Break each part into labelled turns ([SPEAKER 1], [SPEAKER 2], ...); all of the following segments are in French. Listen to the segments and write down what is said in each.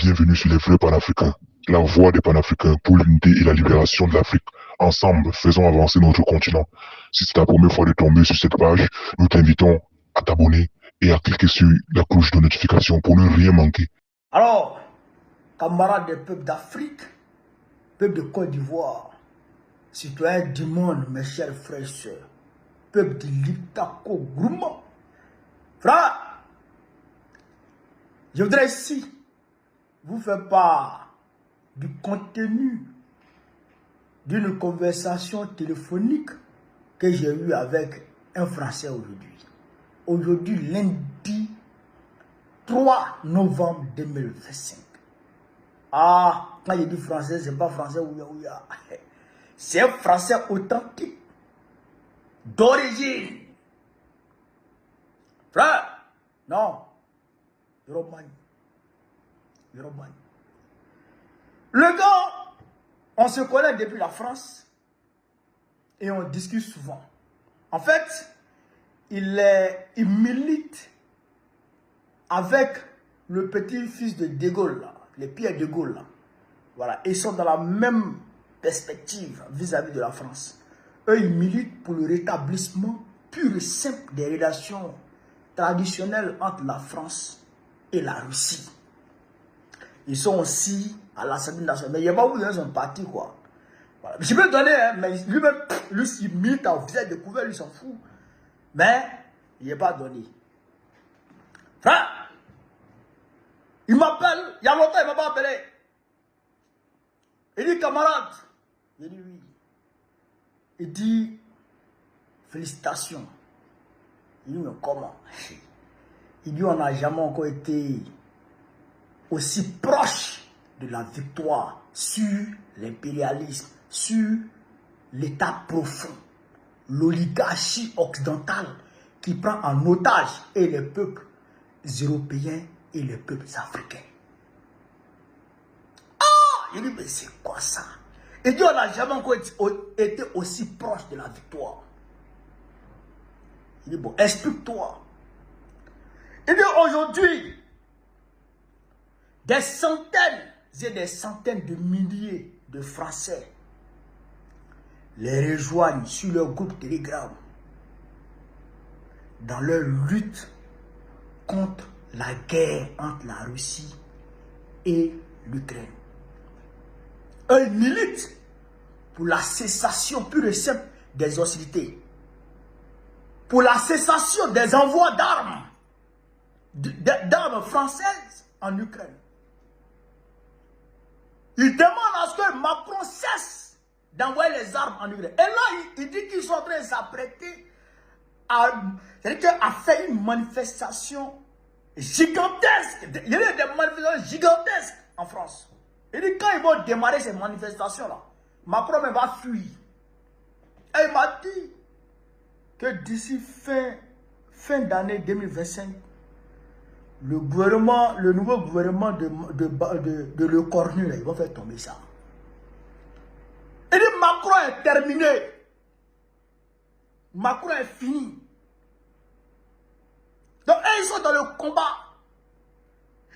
[SPEAKER 1] bienvenue sur les vrais panafricains, la voix des panafricains pour l'unité et la libération de l'Afrique. Ensemble, faisons avancer notre continent. Si c'est ta première fois de tomber sur cette page, nous t'invitons à t'abonner et à cliquer sur la cloche de notification pour ne rien manquer.
[SPEAKER 2] Alors, camarades des peuples d'Afrique, peuple de Côte d'Ivoire, citoyens du monde, mes chers frères et sœurs, peuple de l'Iptako Gourmand, frère, je voudrais ici vous faire part du contenu d'une conversation téléphonique que j'ai eue avec un Français aujourd'hui. Aujourd'hui, lundi 3 novembre 2025. Ah, quand je dis français, c'est pas français ouya ouya. C'est un français authentique, d'origine. Frère, non, Yorobani. Le gars, on se connaît depuis la France et on discute souvent. En fait, il milite avec le petit-fils de De Gaulle, là, les Pierre de Gaulle. Là. Voilà, ils sont dans la même perspective vis-à-vis de la France. Eux, ils militent pour le rétablissement pur et simple des relations traditionnelles entre la France et la Russie. Ils sont aussi à l'Assemblée nationale. Mais il n'y a pas où dans son parti, quoi. Voilà. Je peux donner, hein, mais lui-même, lui, il milite en visage découvert, lui, s'en fout. Mais il n'est pas donné. Frère, il m'appelle, il y a longtemps, il ne m'a pas appelé. Il dit, camarade. Il dit, oui. Il dit, félicitations. Il dit, mais comment? Il dit, on n'a jamais encore été aussi proche de la victoire sur l'impérialisme, sur l'état profond, l'oligarchie occidentale qui prend en otage et les peuples européens et les peuples africains. Ah! Il dit, mais c'est quoi ça? Il dit, on n'a jamais encore été aussi proche de la victoire. Il dit, bon, explique-toi. Il dit, aujourd'hui, des centaines et des centaines de milliers de Français les rejoignent sur leur groupe Telegram dans leur lutte contre la guerre entre la Russie et l'Ukraine. Eux militent pour la cessation pure et simple des hostilités, pour la cessation des envois d'armes françaises en Ukraine. Ils demandent à ce que Macron cesse d'envoyer les armes en Ukraine. Et là, il dit qu'ils sont en train de s'apprêter à faire une manifestation gigantesque. Il y a des manifestations gigantesques en France. Il dit quand ils vont démarrer ces manifestations-là, Macron va fuir. Et il m'a dit que d'ici fin d'année 2025, le nouveau gouvernement de Le Cornu, il va faire tomber ça. Il dit Macron est terminé. Macron est fini. Donc, ils sont dans le combat.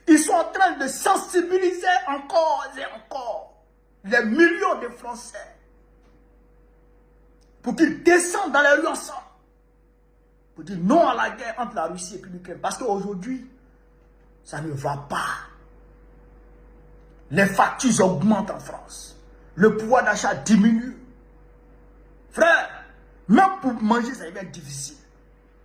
[SPEAKER 2] Ils sont en train de sensibiliser encore et encore les millions de Français pour qu'ils descendent dans les rues ensemble. Pour dire non à la guerre entre la Russie et l'Ukraine. Parce qu'aujourd'hui, ça ne va pas. Les factures augmentent en France. Le pouvoir d'achat diminue. Frère, même pour manger, ça devient difficile.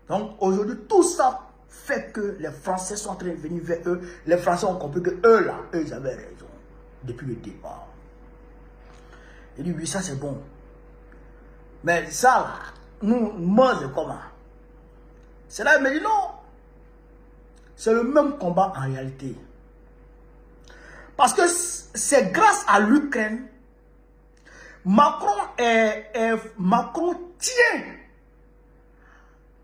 [SPEAKER 2] Donc aujourd'hui, tout ça fait que les Français sont en train de venir vers eux. Les Français ont compris que eux, là, eux, ils avaient raison. Depuis le départ. Il dit, oui, ça c'est bon. Mais ça, là, moi, c'est comment? C'est là, il me dit non. C'est le même combat en réalité. Parce que c'est grâce à l'Ukraine, Macron tient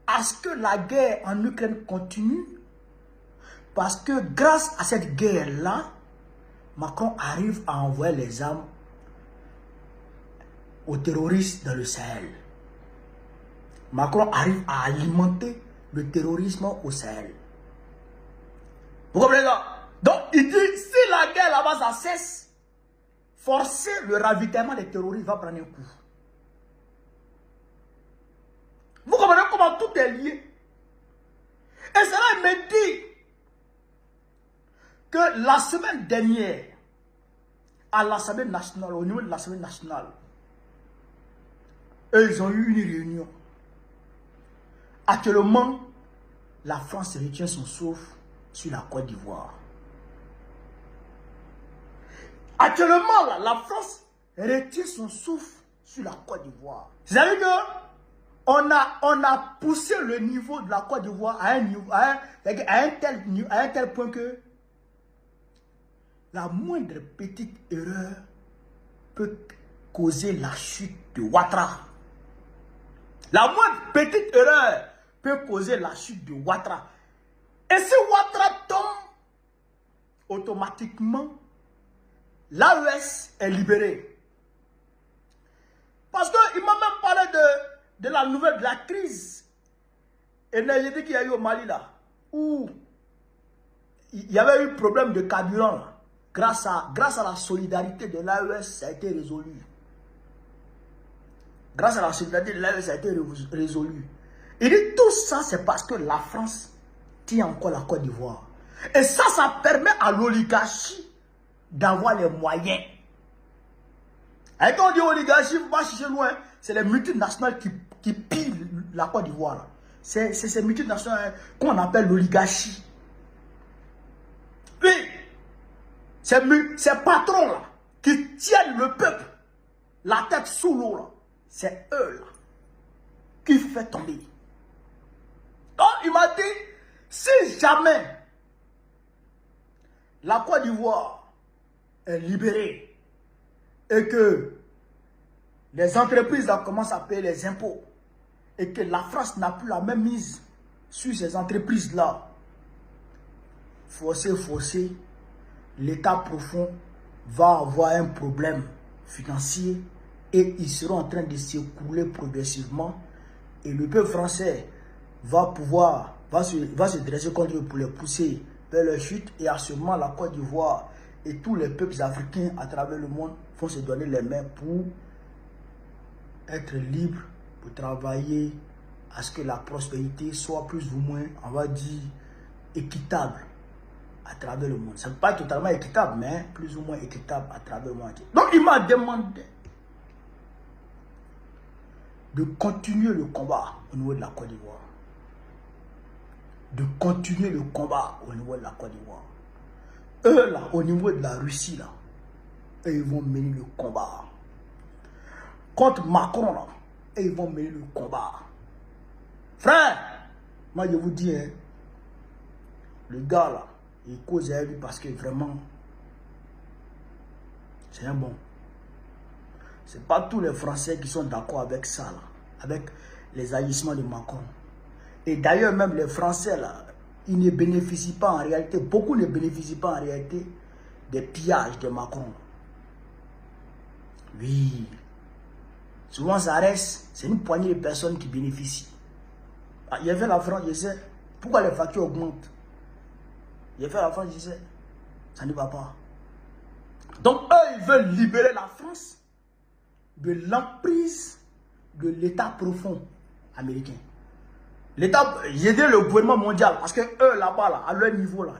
[SPEAKER 2] à ce que la guerre en Ukraine continue. Parce que grâce à cette guerre-là, Macron arrive à envoyer les armes aux terroristes dans le Sahel. Macron arrive à alimenter le terrorisme au Sahel. Vous comprenez ça? Donc, il dit, si la guerre là-bas, ça cesse, forcer le ravitaillement des terroristes va prendre un coup. Vous comprenez comment tout est lié? Et cela me dit que la semaine dernière, à l'Assemblée nationale, au niveau de l'Assemblée nationale, eux, ils ont eu une réunion. Actuellement, la France retient son souffle sur la Côte d'Ivoire. Actuellement, là, la France retient son souffle sur la Côte d'Ivoire. C'est-à-dire que on a poussé le niveau de la Côte d'Ivoire à un tel point que la moindre petite erreur peut causer la chute de Ouattara. La moindre petite erreur peut causer la chute de Ouattara. Et si Ouattara tombe, automatiquement, l'AES est libérée. Parce qu'il m'a même parlé de la nouvelle de la crise énergétique qu'il y a eu au Mali là, où il y avait eu problème de carburant là. Grâce à la solidarité de l'AES, ça a été résolu. Grâce à la solidarité de l'AES, ça a été résolu. Il dit tout ça, c'est parce que la France tient encore la Côte d'Ivoire. Et ça permet à l'oligarchie d'avoir les moyens. Et quand on dit oligarchie, vous ne pas chercher loin, c'est les multinationales qui pillent la Côte d'Ivoire. C'est ces multinationales qu'on appelle l'oligarchie. Oui, ces patrons-là qui tiennent le peuple la tête sous l'eau, là, c'est eux-là qui fait tomber. Donc, il m'a dit, si jamais la Côte d'Ivoire est libérée et que les entreprises là, commencent à payer les impôts et que la France n'a plus la même mise sur ces entreprises-là, forcé, l'État profond va avoir un problème financier et ils seront en train de s'écrouler progressivement et le peuple français va se dresser contre eux pour les pousser vers leur chute et à ce moment la Côte d'Ivoire et tous les peuples africains à travers le monde vont se donner les mains pour être libres, pour travailler à ce que la prospérité soit plus ou moins, on va dire, équitable à travers le monde. Ça ne peut pas être totalement équitable, mais plus ou moins équitable à travers le monde. Donc il m'a demandé de continuer le combat au niveau de la Côte d'Ivoire. De continuer le combat au niveau de la Côte d'Ivoire. Eux, là, au niveau de la Russie, là, eux, ils vont mener le combat. Contre Macron, là, eux, ils vont mener le combat. Frère, moi, je vous dis, hein, le gars, là, il cause à lui parce que vraiment, c'est un bon. Ce n'est pas tous les Français qui sont d'accord avec ça, là, avec les agissements de Macron. Et d'ailleurs, même les Français, là, ils ne bénéficient pas en réalité, beaucoup ne bénéficient pas en réalité des pillages de Macron. Oui. Souvent, ça reste, c'est une poignée de personnes qui bénéficient. Ah, il y avait la France, je sais, pourquoi les factures augmentent? Il y avait la France, je sais, ça ne va pas. Donc, eux, ils veulent libérer la France de l'emprise de l'État profond américain. L'État, j'ai dit le gouvernement mondial, parce que eux là-bas, là, à leur niveau, là,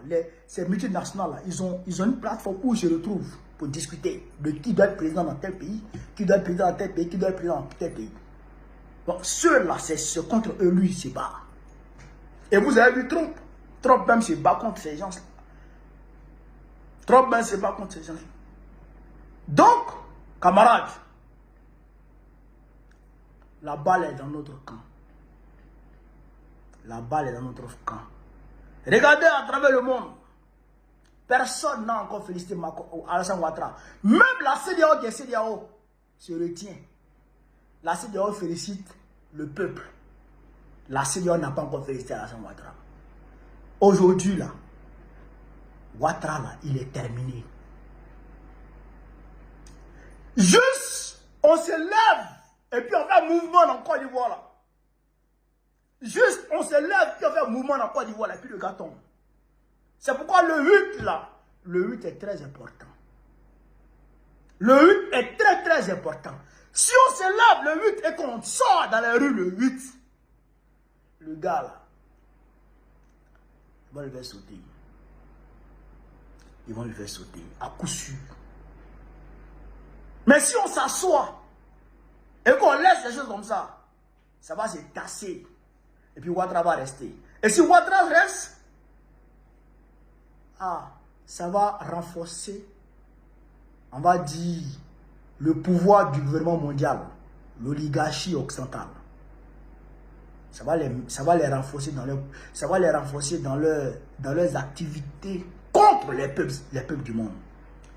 [SPEAKER 2] ces multinationales, là, ils ont une plateforme où ils se retrouvent pour discuter de qui doit être président dans tel pays, qui doit être président dans tel pays, qui doit être président dans tel pays. Donc ceux-là, c'est contre eux, lui, il se bat. Et vous avez vu Trump. Trump même se bat contre ces gens-là. Trump même se bat contre ces gens-là. Donc, camarades, la balle est dans notre camp. La balle est dans notre camp. Regardez à travers le monde. Personne n'a encore félicité Alassane Ouattara. Même la CEDEAO qui est CEDEAO se retient. La CEDEAO félicite le peuple. La CEDEAO n'a pas encore félicité Alassane Ouattara. Aujourd'hui, là, Ouattara, là, il est terminé. Juste, on se lève et puis on fait un mouvement dans Côte d'Ivoire, là. Juste, on se lève et on fait un mouvement dans Côte d'Ivoire, là, puis le gars tombe. C'est pourquoi le 8, là, le 8 est très important. Le 8 est très très important. Si on se lève le 8 et qu'on sort dans les rues le 8, le gars là, ils vont le faire sauter. Ils vont le faire sauter, à coup sûr. Mais si on s'assoit et qu'on laisse les choses comme ça va se tasser. Et puis Ouattara va rester. Et si Ouattara reste, ça va renforcer, on va dire, le pouvoir du gouvernement mondial, l'oligarchie occidentale. Ça va les renforcer dans leurs activités contre les peuples du monde,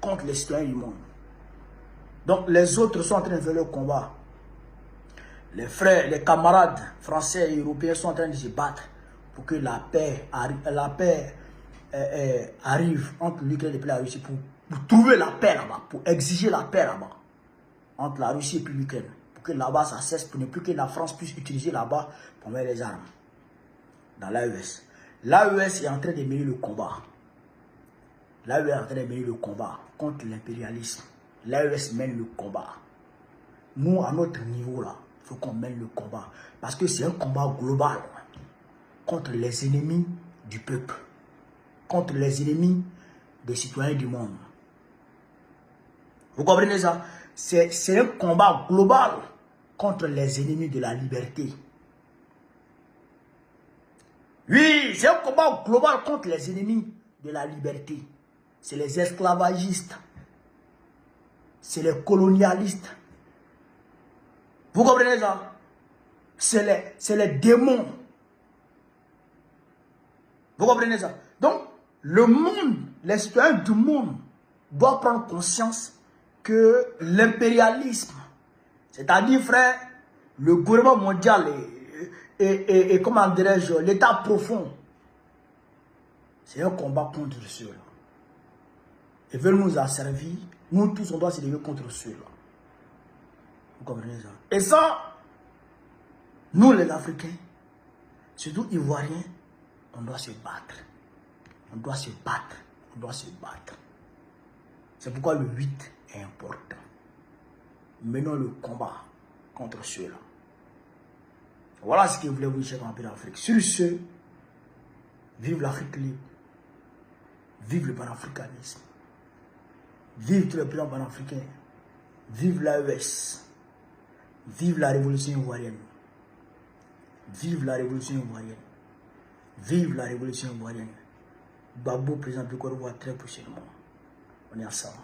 [SPEAKER 2] contre les citoyens du monde. Donc les autres sont en train de faire le combat. Les frères, les camarades français et européens sont en train de se battre pour que la paix arrive entre l'Ukraine et la Russie, pour trouver la paix là-bas, pour exiger la paix là-bas, entre la Russie et l'Ukraine, pour que là-bas ça cesse, pour ne plus que la France puisse utiliser là-bas pour mettre les armes dans l'AES. L'AES est en train de mener le combat. L'AES est en train de mener le combat contre l'impérialisme. L'AES mène le combat. Nous, à notre niveau là, il faut qu'on mène le combat. Parce que c'est un combat global contre les ennemis du peuple, contre les ennemis des citoyens du monde. Vous comprenez ça? C'est un combat global contre les ennemis de la liberté. Oui, c'est un combat global contre les ennemis de la liberté. C'est les esclavagistes. C'est les colonialistes. Vous comprenez ça? C'est les démons. Vous comprenez ça? Donc, le monde, les citoyens du monde doivent prendre conscience que l'impérialisme, c'est-à-dire, frère, le gouvernement mondial et comment dirais-je, l'état profond, c'est un combat contre ceux-là. Ils veulent nous asservir. Nous tous, on doit se lever contre ceux-là. Vous comprenez ça? Et ça, nous les Africains, surtout Ivoiriens, on doit se battre. On doit se battre. On doit se battre. C'est pourquoi le 8 est important. Menons le combat contre ceux-là. Voilà ce que je voulais vous dire en Afrique. Sur ce, vive l'Afrique libre. Vive le panafricanisme. Vive tous les présidents panafricains. Vive l'AES. Vive la révolution ivoirienne. Vive la révolution ivoirienne. Vive la révolution ivoirienne. Gbagbo, président du Côte d'Ivoire, très prochainement. On est ensemble.